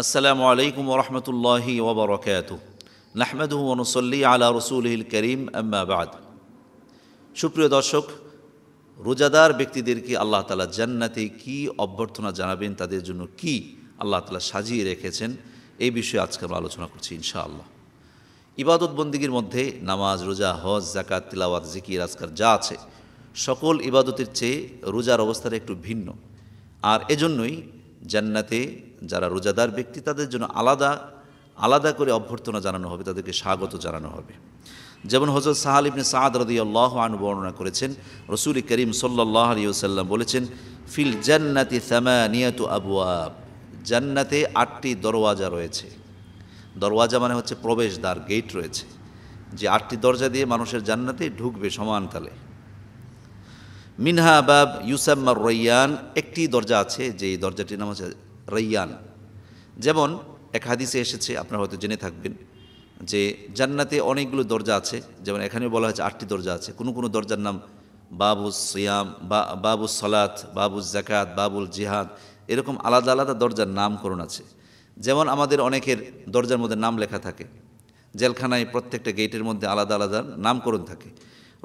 আসসালামু আলাইকুম ওরহমতুল্লাহি ওবরাকাতুহু নাহমাদুহু ওয়া নুসাল্লি আলা রাসূলিহিল কারীম আম্মা বা'দ। সুপ্রিয় দর্শক, রোজাদার ব্যক্তিদেরকে আল্লাহ তাআলা জান্নাতে কি অভ্যর্থনা জানাবেন, তাদের জন্য কি আল্লাহ তাআলা সাজিয়ে রেখেছেন, এই বিষয়ে আজকে আমরা আলোচনা করছি ইনশাআল্লাহ। ইবাদত বন্দিগির মধ্যে নামাজ, রোজা, হজ, যাকাত, তিলাওয়াত, জিকির, আজকার যা আছে সকল ইবাদতের চেয়ে রোজার অবস্থাটা একটু ভিন্ন। আর এজন্যই জান্নাতে যারা রোজাদার ব্যক্তি তাদের জন্য আলাদা আলাদা করে অভ্যর্থনা জানানো হবে, তাদেরকে স্বাগত জানানো হবে। যেমন হযরত সাহাল ইবনে সাদ রাদিয়াল্লাহু আনহু বর্ণনা করেছেন, রাসূল করিম সাল্লাল্লাহু আলাইহি ওয়াসাল্লাম বলেছেন, ফিল জান্নাতি সামানিয়াতু আবওয়াব, জান্নাতে 8টি দরওয়াজা রয়েছে। দরওয়াজা মানে হচ্ছে প্রবেশদ্বার, গেট রয়েছে, যে 8টি দরজা দিয়ে মানুষের জান্নাতে ঢুকবে সমান তালে। মিনহা বাব ইউসাম্মা রাইয়ান, একটি দরজা আছে যে দরজাটির নাম হচ্ছে রাইয়ান। যেমন এক হাদিসে এসেছে, আপনারা হয়তো জেনে থাকবেন যে জান্নাতে অনেকগুলো দরজা আছে। যেমন এখানেও বলা হয়েছে 8টি দরজা আছে। কোনো কোনো দরজার নাম বাবুস সিয়াম, বাবুস সালাত, বাবুস জাকাত, বাবুল জিহাদ, এরকম আলাদা আলাদা দরজার নামকরণ আছে। যেমন আমাদের অনেকের দরজার মধ্যে নাম লেখা থাকে, জেলখানায় প্রত্যেকটা গেটের মধ্যে আলাদা আলাদা নামকরণ থাকে।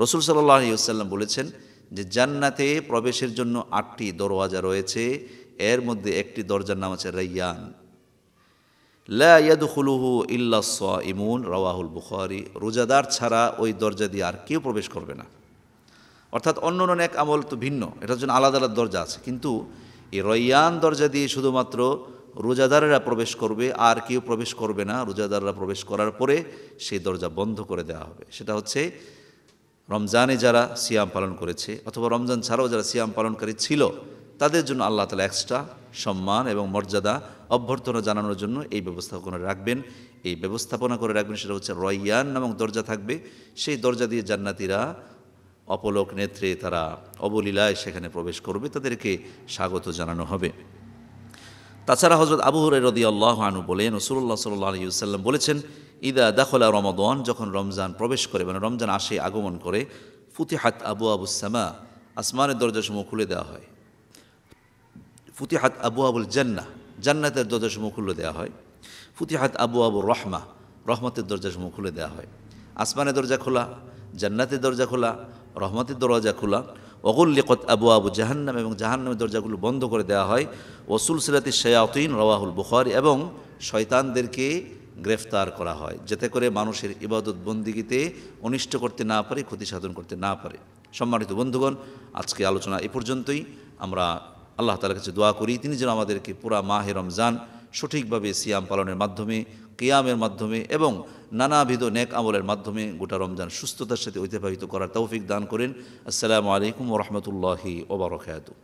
রাসূল সাল্লাল্লাহু আলাইহি ওয়াসাল্লাম বলেছেন যে জান্নাতে প্রবেশের জন্য 8টি দরওয়াজা রয়েছে, এর মধ্যে একটি দরজার নাম আছে রাইয়ান। লা ইয়াদখুলুহু ইল্লা সাইমুন, রাওয়াহুল বুখারী। রোজাদার ছাড়া ওই দরজা দিয়ে আর কেউ প্রবেশ করবে না। অর্থাৎ অন্য অনেক আমল তো ভিন্ন, এটার জন্য আলাদা আলাদা দরজা আছে, কিন্তু এই রাইয়ান দরজা দিয়ে শুধুমাত্র রোজাদারেরা প্রবেশ করবে, আর কেউ প্রবেশ করবে না। রোজাদাররা প্রবেশ করার পরে সেই দরজা বন্ধ করে দেওয়া হবে। সেটা হচ্ছে রমজানে যারা সিয়াম পালন করেছে অথবা রমজান ছাড়াও যারা সিয়াম পালনকারী ছিল, তাদের জন্য আল্লাহ তাআলা এক্সট্রা সম্মান এবং মর্যাদা অভ্যর্থনা জানানোর জন্য এই ব্যবস্থাপনা রাখবেন। এই ব্যবস্থাপনা করে রাখবেন, সেটা হচ্ছে রাইয়ান নামক দরজা থাকবে। সেই দরজা দিয়ে জান্নাতীরা অপলক নেত্রে তারা অবলীলায় সেখানে প্রবেশ করবে, তাদেরকে স্বাগত জানানো হবে। তাছাড়া হযরত আবু হুরায়রা রাদিয়াল্লাহু আনহু বলেন, রাসূলুল্লাহ সাল্লাল্লাহু আলাইহি ওয়াসাল্লাম বলেছেন, ইদা দাখলা রমাদান, যখন রমজান প্রবেশ করে, মানে রমজান আসে, আগমন করে, ফুতিহাত আবওয়াবুস সামা, আসমানের দরজাসমূহ খুলে দেওয়া হয়। ফুতিহাত আবওয়াবুল জান্নাহ, জান্নাতের দরজাসমূহ খুলে দেওয়া হয়। ফুতিহাত আবওয়াবুর রহমা, রহমতের দরজাসমূহ খুলে দেওয়া হয়। আসমানের দরজা খোলা, জান্নাতের দরজা খোলা, রহমতের দরজা খোলা। ওগুল্লিকত আবওয়াবু জাহান্নাম, এবং জাহান্নামের দরজাগুলো বন্ধ করে দেওয়া হয়। ওসুলসিলাতিশ শায়াতিন, রাওয়াহুল বুখারী, এবং শয়তানদেরকে গ্রেফতার করা হয়, যাতে করে মানুষের ইবাদত বন্দিগিতে অনিষ্ট করতে না পারে, ক্ষতি সাধন করতে না পারে। সম্মানিত বন্ধুগণ, আজকে আলোচনা এ পর্যন্তই। আমরা আল্লাহ তাআলার কাছে দোয়া করি তিনি যেন আমাদেরকে পুরা মাহে রমজান সঠিকভাবে সিয়াম পালনের মাধ্যমে, কিয়ামের মাধ্যমে এবং নানাবিধ নেক আমলের মাধ্যমে গোটা রমজান সুস্থতার সাথে অতিবাহিত করার তৌফিক দান করেন। আসসালামু আলাইকুম ওয়া রাহমাতুল্লাহি ওয়া বারাকাতুহু।